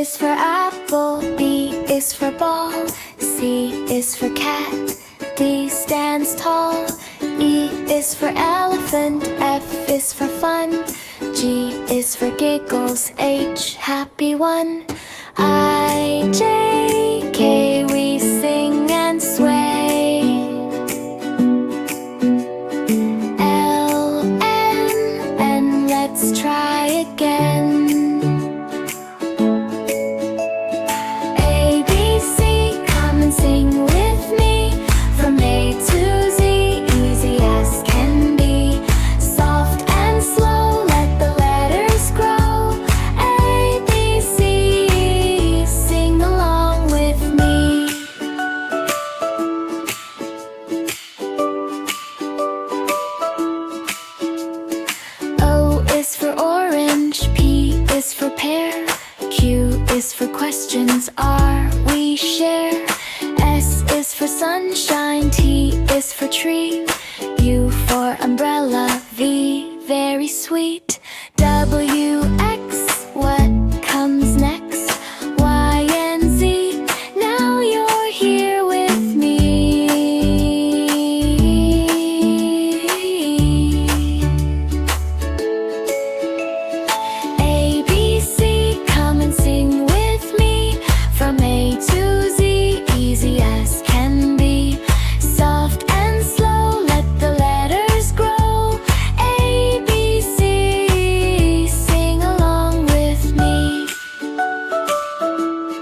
is for apple, B is for ball, C is for cat, D stands tall, E is for elephant, F is for fun, G is for giggles, H, happy one. I, J, K, we sing and sway. L, N, N, let's try again. A, B, C, come and sing with me. From A to Z, easy as can be. Soft and slow, let the letters grow. A, B, C, sing along with me. O is for orange, P is for pear, Q is for questions, R we share. S is for sunshine, T is for tree, U for umbrella, V very sweet.